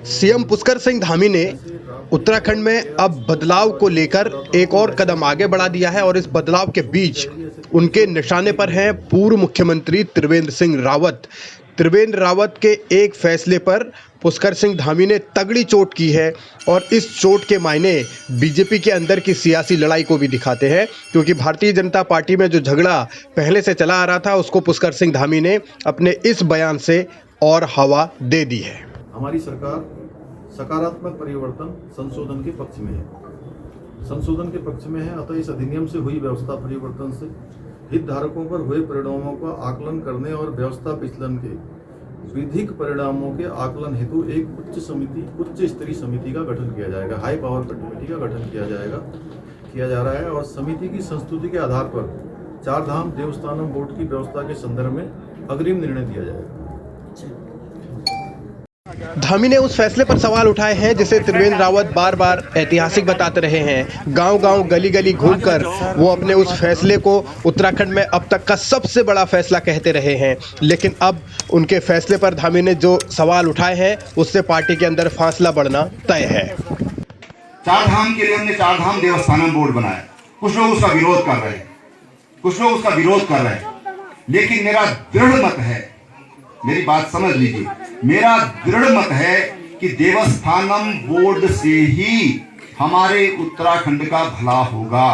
CM Pushkar Singh Dhami ने उत्तराखंड में अब बदलाव को लेकर एक और कदम आगे बढ़ा दिया है और इस बदलाव के बीच उनके निशाने पर हैं पूर्व मुख्यमंत्री त्रिवेंद्र सिंह रावत। त्रिवेंद्र रावत के एक फैसले पर पुष्कर सिंह धामी ने तगड़ी चोट की है और इस चोट के मायने बीजेपी के अंदर की सियासी लड़ाई को भी दिखाते हैं, क्योंकि भारतीय जनता पार्टी में जो झगड़ा पहले से चला आ रहा था उसको पुष्कर सिंह धामी ने अपने इस बयान से और हवा दे दी है। हमारी सरकार सकारात्मक परिवर्तन संशोधन के पक्ष में है, अतः इस अधिनियम से हुई व्यवस्था परिवर्तन से हितधारकों पर हुए परिणामों का आकलन करने और व्यवस्था विचलन के विधिक परिणामों के आकलन हेतु एक उच्च स्तरीय समिति का गठन किया जाएगा। हाई पावर कमेटी का गठन किया जा रहा है और समिति की संस्तुति के आधार पर चारधाम देवस्थानम बोर्ड की व्यवस्था के संदर्भ में अग्रिम निर्णय दिया जाएगा। धामी ने उस फैसले पर सवाल उठाए हैं जिसे त्रिवेंद्र रावत बार बार ऐतिहासिक बताते रहे हैं। गांव-गांव, गली-गली घूमकर वो अपने उस फैसले को उत्तराखंड में अब तक का सबसे बड़ा फैसला कहते रहे हैं, लेकिन अब उनके फैसले पर धामी ने जो सवाल उठाए हैं उससे पार्टी के अंदर फासला बढ़ना तय है। चारधाम के लिए हमने चारधाम देवस्थानम बोर्ड बनाया। कुछ लोग उसका विरोध कर रहे हैं, लेकिन मेरा दृढ़ मत है, मेरी बात समझ लीजिए, मेरा दृढ़ मत है कि देवस्थानम बोर्ड से ही हमारे उत्तराखंड का भला होगा,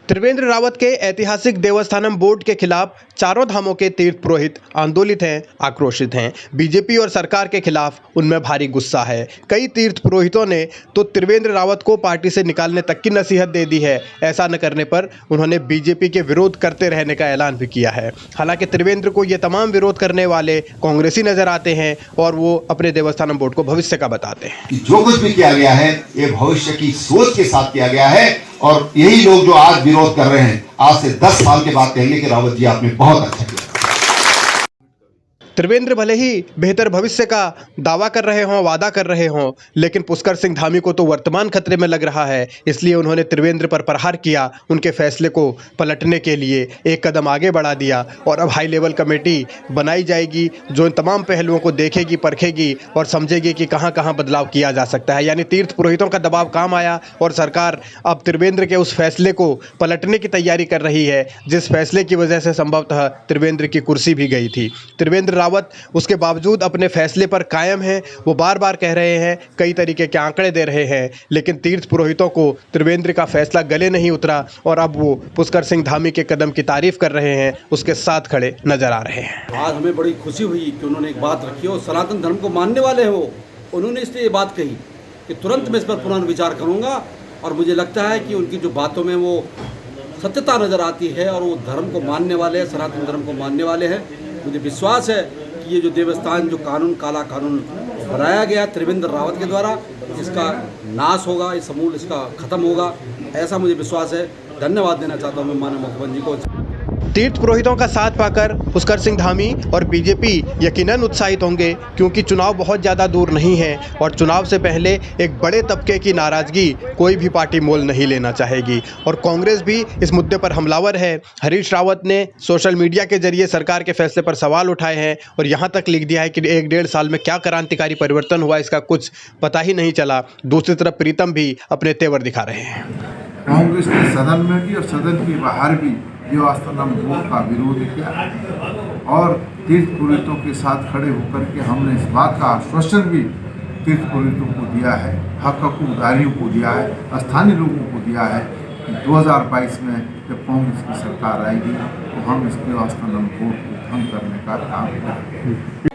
त्रिवेंद्र रावत के ऐतिहासिक देवस्थानम बोर्ड के खिलाफ चारों धामों के तीर्थ पुरोहित आंदोलित हैं, आक्रोशित हैं। बीजेपी और सरकार के खिलाफ उनमें भारी गुस्सा है। कई तीर्थ पुरोहितों ने तो त्रिवेंद्र रावत को पार्टी से निकालने तक की नसीहत दे दी है। ऐसा न करने पर उन्होंने बीजेपी के विरोध करते रहने का ऐलान भी किया है। हालांकि त्रिवेंद्र को ये तमाम विरोध करने वाले कांग्रेसी नजर आते हैं और वो अपने देवस्थानम बोर्ड को भविष्य का बताते हैं। जो कुछ भी किया गया है ये भविष्य की सोच के साथ किया गया है और यही लोग जो आज विरोध कर रहे हैं आज से 10 साल के बाद कहेंगे कि रावत जी आपने बहुत अच्छा किया। त्रिवेंद्र भले ही बेहतर भविष्य का दावा कर रहे हों, वादा कर रहे हों, लेकिन पुष्कर सिंह धामी को तो वर्तमान खतरे में लग रहा है। इसलिए उन्होंने त्रिवेंद्र पर प्रहार किया, उनके फैसले को पलटने के लिए एक कदम आगे बढ़ा दिया और अब हाई लेवल कमेटी बनाई जाएगी जो इन तमाम पहलुओं को देखेगी, परखेगी और समझेगी कि कहां कहां बदलाव किया जा सकता है। यानी तीर्थ पुरोहितों का दबाव काम आया और सरकार अब त्रिवेंद्र के उस फैसले को पलटने की तैयारी कर रही है, जिस फैसले की वजह से संभवतः त्रिवेंद्र की कुर्सी भी गई थी। त्रिवेंद्र रावत उसके बावजूद अपने फैसले पर कायम हैं। वो बार बार कह रहे हैं, कई तरीके के आंकड़े दे रहे हैं, लेकिन तीर्थ पुरोहितों को त्रिवेंद्र का फैसला गले नहीं उतरा और अब वो पुष्कर सिंह धामी के कदम की तारीफ कर रहे हैं, उसके साथ खड़े नजर आ रहे हैं। आज हमें बड़ी खुशी हुई कि उन्होंने एक बात रखी और सनातन धर्म को मानने वाले हो, उन्होंने इसलिए ये बात कही कि तुरंत मैं इस पर पुनर्विचार करूँगा और मुझे लगता है कि उनकी जो बातों में वो सत्यता नज़र आती है और वो धर्म को मानने वाले हैं, सनातन धर्म को मानने वाले हैं। मुझे विश्वास है कि ये जो देवस्थान जो कानून, काला कानून बनाया गया त्रिवेंद्र रावत के द्वारा, इसका नाश होगा, ये समूल इसका खत्म होगा, ऐसा मुझे विश्वास है। धन्यवाद देना चाहता हूँ मैं माननीय मुख्यमंत्री को। तीर्थ पुरोहितों का साथ पाकर पुष्कर सिंह धामी और बीजेपी यकीनन उत्साहित होंगे, क्योंकि चुनाव बहुत ज़्यादा दूर नहीं है और चुनाव से पहले एक बड़े तबके की नाराज़गी कोई भी पार्टी मोल नहीं लेना चाहेगी और कांग्रेस भी इस मुद्दे पर हमलावर है। हरीश रावत ने सोशल मीडिया के जरिए सरकार के फैसले पर सवाल उठाए हैं और यहाँ तक लिख दिया है कि 1-1.5 साल में क्या क्रांतिकारी परिवर्तन हुआ इसका कुछ पता ही नहीं चला। दूसरी तरफ प्रीतम भी अपने तेवर दिखा रहे हैं। कांग्रेस ने सदन में भी और सदन के बाहर भी देवस्थानम बोर्ड का विरोध किया और तीर्थ पुरोहितों के साथ खड़े होकर के हमने इस बात का आश्वासन भी तीर्थ पुरोहितों को दिया है, हकदारियों को दिया है, स्थानीय लोगों को दिया है कि 2022 में जब कांग्रेस की सरकार आएगी तो हम इस देवस्थानम बोर्ड को भंग करने का काम करेंगे।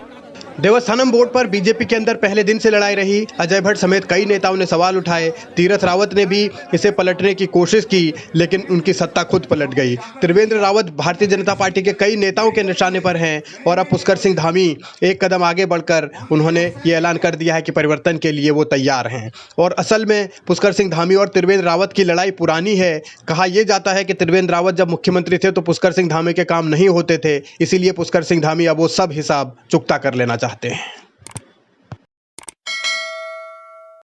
देवस्थानम बोर्ड पर बीजेपी के अंदर पहले दिन से लड़ाई रही। अजय भट्ट समेत कई नेताओं ने सवाल उठाए। तीरथ रावत ने भी इसे पलटने की कोशिश की, लेकिन उनकी सत्ता खुद पलट गई। त्रिवेंद्र रावत भारतीय जनता पार्टी के कई नेताओं के निशाने पर हैं और अब पुष्कर सिंह धामी एक कदम आगे बढ़कर उन्होंने ये ऐलान कर दिया है कि परिवर्तन के लिए वो तैयार हैं। और असल में पुष्कर सिंह धामी और त्रिवेंद्र रावत की लड़ाई पुरानी है। कहा यह जाता है कि त्रिवेंद्र रावत जब मुख्यमंत्री थे तो पुष्कर सिंह धामी के काम नहीं होते थे, इसीलिए पुष्कर सिंह धामी अब वो सब हिसाब चुकता कर लेना चाहते हैं।